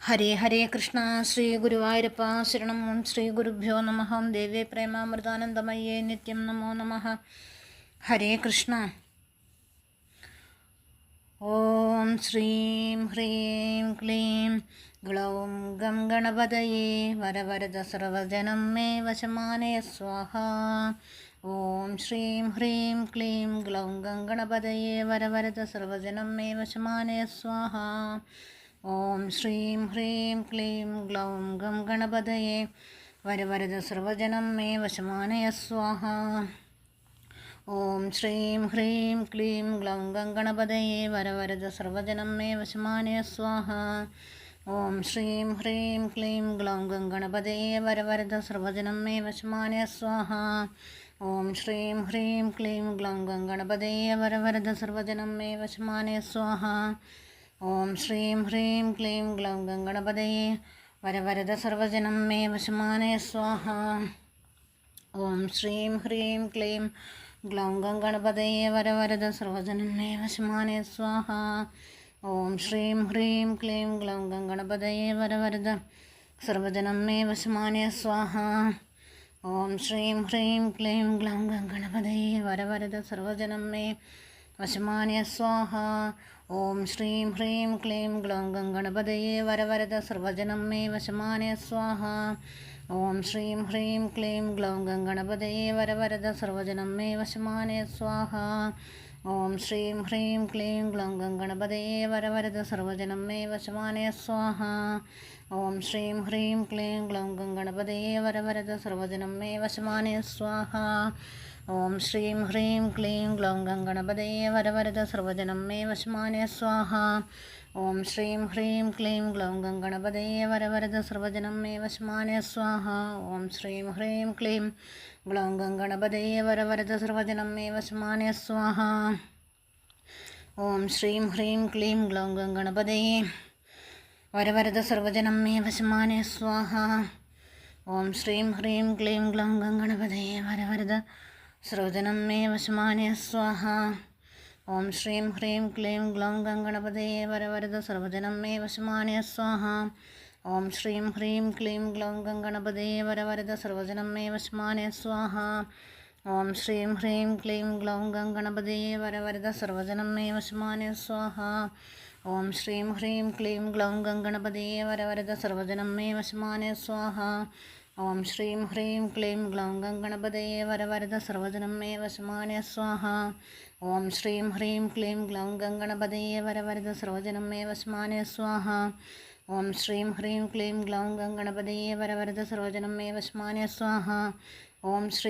ഹരേ ഹരേ കൃഷ്ണ ശ്രീ ഗുരുവായൂരപ്പ ശരണം. ശ്രീ ഗുരുഭ്യോ നമ. ദേവേ പ്രേമാമൃതാനന്ദമയ്യേ നിത്യം നമോ നമ. ഹരേ കൃഷ്ണ. ഓം ശ്രീം ഹ്രീം ക്ലീം ഗ്ലൗം ഗം ഗണപതയേ വരവരദ സർവജനം മേ വശമാനയ സ്വാഹ. ഓം ശ്രീം ഹ്രീം ക്ലീം ഗ്ലൗം ഗം ഗണപതയേ വരവരദ സർവജനം മേ വശമാനയ സ്വാഹ. ഓം ശ്രീം ഹ്രീം ക്ലീം ഗ്ലൗം ഗം ഗണപതയേ വരവരദ സർവജനം മേ വശമാനയ സ്വാഹ. ഓം ശ്രീം ഹ്രീം ക്ലീം ഗ്ലൗം ഗം ഗണപതയേ വരവരദ സർവജനം മേ വശമാനയ സ്വാഹ. ഓം ശ്രീം ഹ്രീം ക്ലീം ഗ്ലൗം ഗം ഗണപതയേ വരവരദ സർവജനം മേ വശമാനയ സ്വാഹ. ഓം ശ്രീം ഹ്രീം ക്ലീം ഗ്ലൗം ഗം ഗണപതയേ വരവരദ സർവജനം മേ വശമാനയ സ്വാഹ. ഓം ശ്രീം ഹ്രീം ക്ലീം ഗ്ലൗം ഗം ഗണപതയേ വരവരദ സർവജനം മേ വശമാനയ സ്വാഹ. ഓം ശ്രീം ഹ്രീം ക്ലീം ഗ്ലൗം ഗം ഗണപതയേ വരവരദ സർവജനം മേ വശമാനയ സ്വാഹ. ഓം ശ്രീം ഹ്രീം ക്ലീം ഗ്ലൗം ഗം ഗണപതയേ വരവരദ സർവജനം മേ വശമാനയ സ്വാഹ. ഓം ശ്രീം ഹ്രീം ക്ലീം ഗ്ലൗം ഗം ഗണപതയേ വരവരദ സർവജനം മേ വശമാനയ സ്വാഹ. ഓം ശ്രീം ഹ്രീം ക്ലീം ഗ്ലൗം ഗം ഗണപതയേ വരവരദ സർവജനം മേ വശമാനയ സ്വാഹ. ഓം ശ്രീം ഹ്രീം ക്ലീം ഗ്ലൗം ഗം ഗണപതയേ വരവരദ സർവജനം മേ വശമാനയ സ്വാഹ. ഓം ശ്രീം ഹ്രീം ക്ലീം ഗ്ലൗം ഗം ഗണപതയേ വരവരദ സർവജനം മേ വശമാനയ സ്വാഹ. ഓം ശ്രീം ഹ്രീം ക്ലീം ഗ്ലൗം ഗം ഗണപതയേ വരവരദ സർവജനം മേ വശമാനയ സ്വാഹ. ഓം ശ്രീം ഹ്രീം ക്ലീം ഗ്ലൗം ഗം ഗണപതയേ വരവരദ സർവജനം മേ വശമാനയ സ്വാഹ. ഓം ശ്രീം ഹ്രീം ക്ലീം ഗ്ലൗം ഗം ഗണപതയേ വരവരദ സർവജനം മേ വശമാനയ സ്വാഹ. ഓം ശ്രീം ഹ്രീം ക്ലീം ഗ്ലൗം ഗം ഗണപതയേ വരവരദ സർവജനം മേ വശമാനയ സ്വാഹ. ഓം ശ്രീം ഹ്രീം ക്ലീം ഗ്ലൗം ഗം ഗണപതയേ വരവരദ സർവജനം മേ വശമാനയ സ്വാഹ. ഓം ശ്രീം ഹ്രീം ക്ലീം ഗ്ലൗം ഗം ഗണപതയേ വരവരദ സർവജനം മേ വശമാനയ സ്വാഹ. ഓം ശ്രീം ഹ്രീം ക്ലീം ഗ്ലൗം ഗം ഗണപതയേ വരവരദ സർവജനം മേ വശമാനയ സ്വാഹ. ഓം ശ്രീം ഹ്രീം ക്ലീം ഗ്ലൗം ഗം ഗണപതയേ വരവരദ സർവജനം മേ വശമാനയ സ്വാഹ. ഓം ശ്രീം ഹ്രീം ക്ലീം ഗ്ലൗം ഗം ഗണപതയേ വരവരദ സർവജനം മേ വശമാനയ സ്വാഹ. ഓം ശ്രീം ഹ്രീം ക്ലീം ഗ്ലൗം ഗം ഗണപതയേ വരവരദ സർവജനം മേ വശമാനയ സ്വാഹ. ഓം ശ്രീം ഹ്രീം ക്ലീം ഗ്ലൗം ഗം ഗണപതയേ വരവരദ സർവജനം മേ വശമാനയ സ്വാഹ. ഓം ശ്രീം ഹ്രീം ക്ലീം ഗ്ലൗം ഗം ഗണപതയേ വരവരദ സർവജനം മേ വശമാനയ സ്വാഹ. ഓം ശ്രീം ഹ്രീം ക്ലീം ഗ്ലൗം ഗം ഗണപതയേ വരവരദ സർവജനം മേ വശമാനയ സ്വാഹ. ഓം ശ്രീം ഹ്രീം ക്ലീം ഗ്ലൗം ഗം ഗണപതയേ വരവരദ സർവജനം മേ വശമാനയ സ്വാഹ. ഓം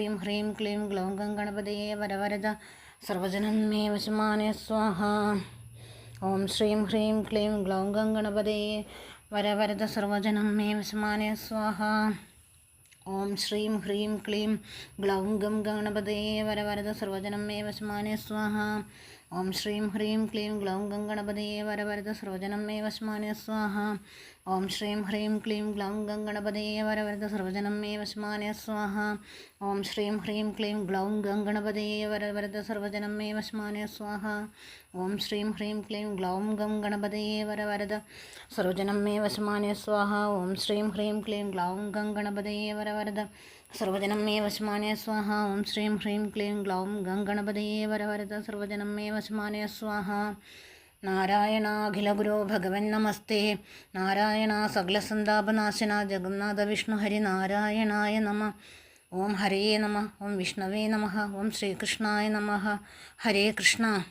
ശ്രീം ഹ്രീം ക്ലീം ഗ്ലൗം ഗം ഗണപതയേ വരവരദ സർവജനം മേ വശമാനയ സ്വാഹ. ഓം ശ്രീം ഹ്രീം ക്ലീം ഗ്ലൗം ഗം ഗണപതയേ വരവരദ സർവജനം മേ വശമാനയ സ്വാഹ. ഓം ശ്രീം ഹ്രീം ക്ലീം ഗ്ലൗം ഗം ഗണപതയേ വരവരദ സർവജനം മേ വശമാനയ സ്വാഹ. ഓം ശ്രീം ഹ്രീം ക്ലീം ഗ്ലൗം ഗം ഗണപതയേ വരവരദ സർവജനം മേ വശമാനയ സ്വാഹ. ഓം ശ്രീം ഹ്രീം ക്ലീം ഗ്ലൗം ഗം ഗണപതയേ വരവരദ സർവജനം മേ വശമാനയ സ്വാഹ. ഓം ശ്രീം ഹ്രീം ക്ലീം ഗ്ലൗം ഗം ഗണപതയേ വരവരദ സർവജനം മേ വശമാനയ സ്വാഹ. ഓം ശ്രീം ഹ്രീം ക്ലീം ഗ്ലൗം ഗം ഗണപതയേ വരവരദ സർവജനം മേ വശമാനയ സ്വാഹ. ഓം ശ്രീം ഹ്രീം ക്ലീം ഗ്ലൗം ഗം ഗണപതയേ വരവരദ സർവജനം മേ വശമാനയ സ്വാഹ. നാരായണാഖില ഗുരോ ഭഗവൻ നമസ്തേ. നാരായണ സകലസന്താപനാശന ജഗന്നാഥ വിഷ്ണു ഹരി നാരായണായ നമ. ഓം ഹരേ നമ. ഓം വിഷ്ണവേ നമ. ഓം ശ്രീകൃഷ്ണായ നമ. ഹരേ കൃഷ്ണ.